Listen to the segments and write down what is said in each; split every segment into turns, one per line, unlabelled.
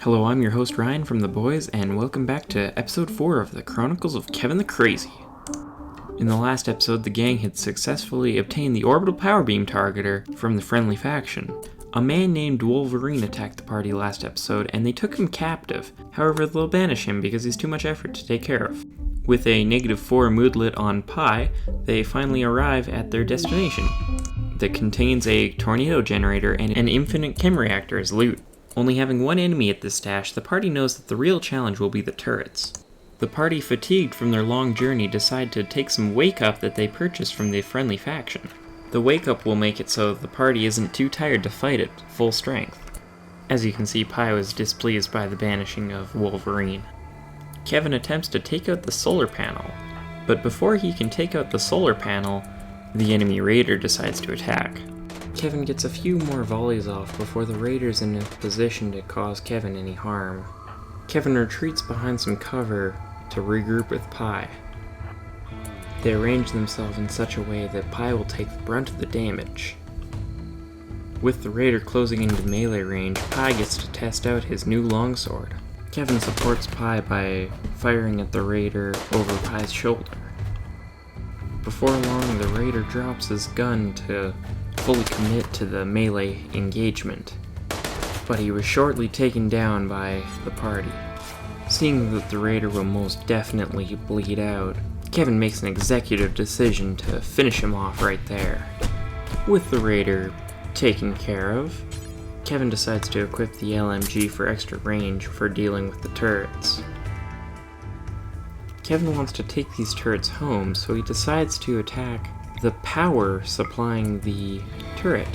Hello, I'm your host Ryan from The Boys, and welcome back to episode 4 of the Chronicles of Keven the Crazy. In the last episode, the gang had successfully obtained the orbital power beam targeter from the friendly faction. A man named Wolverine attacked the party last episode, and they took him captive. However, they'll banish him because he's too much effort to take care of. With a -4 moodlet on Pi, they finally arrive at their destination that contains a tornado generator and an infinite chem reactor as loot. Only having one enemy at this stash, the party knows that the real challenge will be the turrets. The party, fatigued from their long journey, decide to take some wake-up that they purchased from the friendly faction. The wake-up will make it so the party isn't too tired to fight at full strength. As you can see, Pi was displeased by the banishing of Wolverine. Keven attempts to take out the solar panel, but before he can take out the solar panel, the enemy raider decides to attack. Keven gets a few more volleys off before the raider's in a position to cause Keven any harm. Keven retreats behind some cover to regroup with Pi. They arrange themselves in such a way that Pi will take the brunt of the damage. With the raider closing into melee range, Pi gets to test out his new longsword. Keven supports Pi by firing at the raider over Pi's shoulder. Before long, the raider drops his gun to fully commit to the melee engagement, but he was shortly taken down by the party. Seeing that the raider will most definitely bleed out, Keven makes an executive decision to finish him off right there. With the raider taken care of, Keven decides to equip the LMG for extra range for dealing with the turrets. Keven wants to take these turrets home, so he decides to attack the power supplying the turret.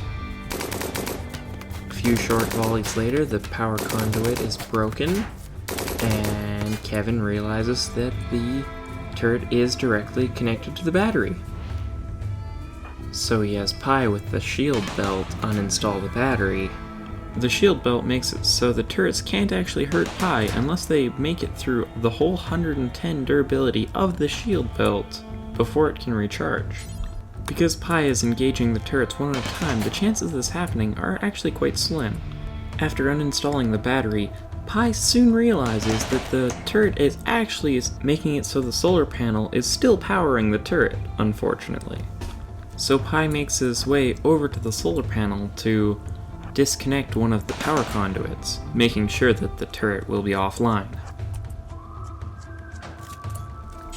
A few short volleys later, the power conduit is broken, and Keven realizes that the turret is directly connected to the battery. So he has Pi with the shield belt uninstall the battery. The shield belt makes it so the turrets can't actually hurt Pi unless they make it through the whole 110 durability of the shield belt before it can recharge. Because Pi is engaging the turrets one at a time, the chances of this happening are actually quite slim. After uninstalling the battery, Pi soon realizes that the turret is actually making it so the solar panel is still powering the turret, unfortunately. So Pi makes his way over to the solar panel to disconnect one of the power conduits, making sure that the turret will be offline.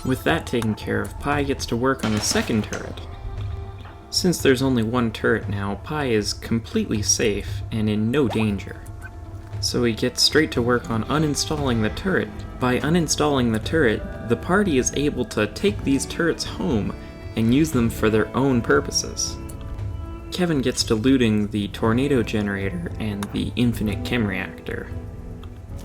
With that taken care of, Pi gets to work on the second turret. Since there's only one turret now, Pi is completely safe and in no danger. So he gets straight to work on uninstalling the turret. By uninstalling the turret, the party is able to take these turrets home and use them for their own purposes. Keven gets to looting the tornado generator and the infinite chem reactor.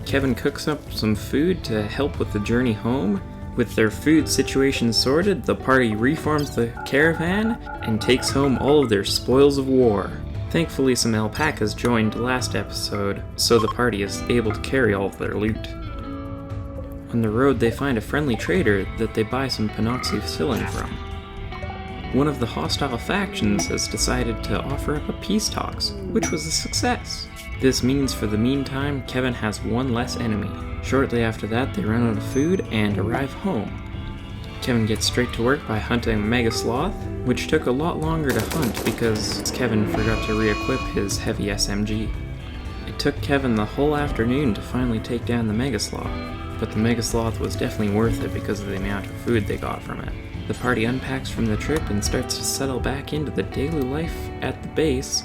Keven cooks up some food to help with the journey home. With their food situation sorted, the party reforms the caravan and takes home all of their spoils of war. Thankfully, some alpacas joined last episode, so the party is able to carry all of their loot. On the road, they find a friendly trader that they buy some penoxycyllin from. One of the hostile factions has decided to offer up a peace talks, which was a success. This means for the meantime, Keven has one less enemy. Shortly after that, they run out of food and arrive home. Keven gets straight to work by hunting a mega sloth, which took a lot longer to hunt because Keven forgot to re-equip his heavy SMG. It took Keven the whole afternoon to finally take down the mega sloth, but the mega sloth was definitely worth it because of the amount of food they got from it. The party unpacks from the trip and starts to settle back into the daily life at the base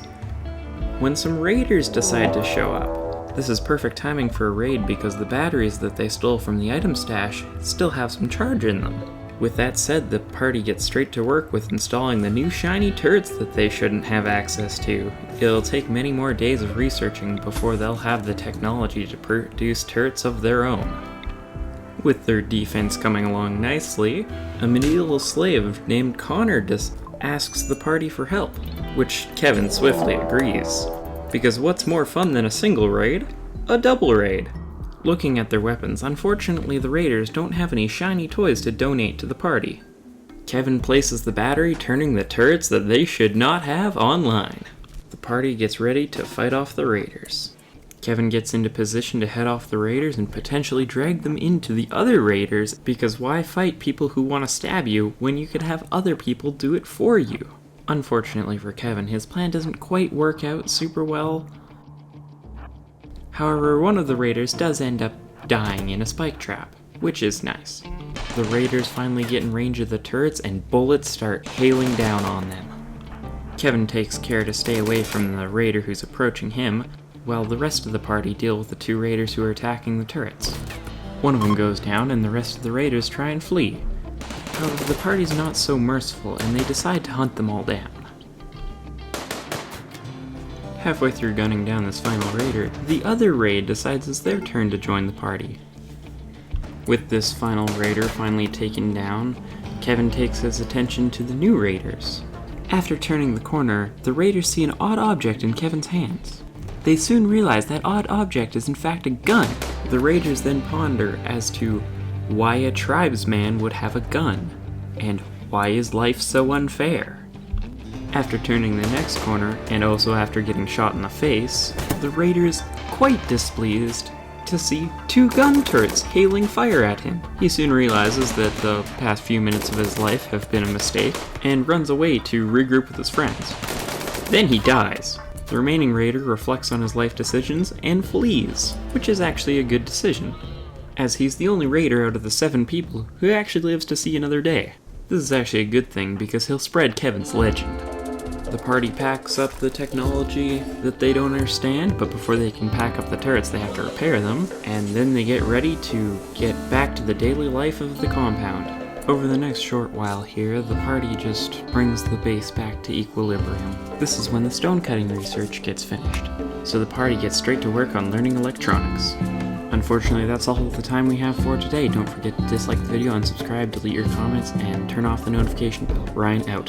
when some raiders decide to show up. This is perfect timing for a raid because the batteries that they stole from the item stash still have some charge in them. With that said, the party gets straight to work with installing the new shiny turrets that they shouldn't have access to. It'll take many more days of researching before they'll have the technology to produce turrets of their own. With their defense coming along nicely, a medieval slave named Connor asks the party for help, which Keven swiftly agrees. Because what's more fun than a single raid? A double raid! Looking at their weapons, unfortunately the raiders don't have any shiny toys to donate to the party. Keven places the battery, turning the turrets that they should not have online. The party gets ready to fight off the raiders. Keven gets into position to head off the raiders and potentially drag them into the other raiders, because why fight people who want to stab you when you could have other people do it for you? Unfortunately for Keven, his plan doesn't quite work out super well. However, one of the raiders does end up dying in a spike trap, which is nice. The raiders finally get in range of the turrets and bullets start hailing down on them. Keven takes care to stay away from the raider who's approaching him, while the rest of the party deal with the two raiders who are attacking the turrets. One of them goes down and the rest of the raiders try and flee. However, the party's not so merciful and they decide to hunt them all down. Halfway through gunning down this final raider, the other raid decides it's their turn to join the party. With this final raider finally taken down, Keven takes his attention to the new raiders. After turning the corner, the raiders see an odd object in Keven's hands. They soon realize that odd object is in fact a gun. The raiders then ponder as to why a tribesman would have a gun, and why is life so unfair? After turning the next corner, and also after getting shot in the face, the raiders, quite displeased, to see two gun turrets hailing fire at him. He soon realizes that the past few minutes of his life have been a mistake, and runs away to regroup with his friends. Then he dies. The remaining raider reflects on his life decisions and flees, which is actually a good decision, as he's the only raider out of the 7 people who actually lives to see another day. This is actually a good thing because he'll spread Keven's legend. The party packs up the technology that they don't understand, but before they can pack up the turrets they have to repair them, and then they get ready to get back to the daily life of the compound. Over the next short while here, the party just brings the base back to equilibrium. This is when the stone cutting research gets finished, so the party gets straight to work on learning electronics. Unfortunately, that's all the time we have for today. Don't forget to dislike the video, unsubscribe, delete your comments, and turn off the notification bell. Ryan out.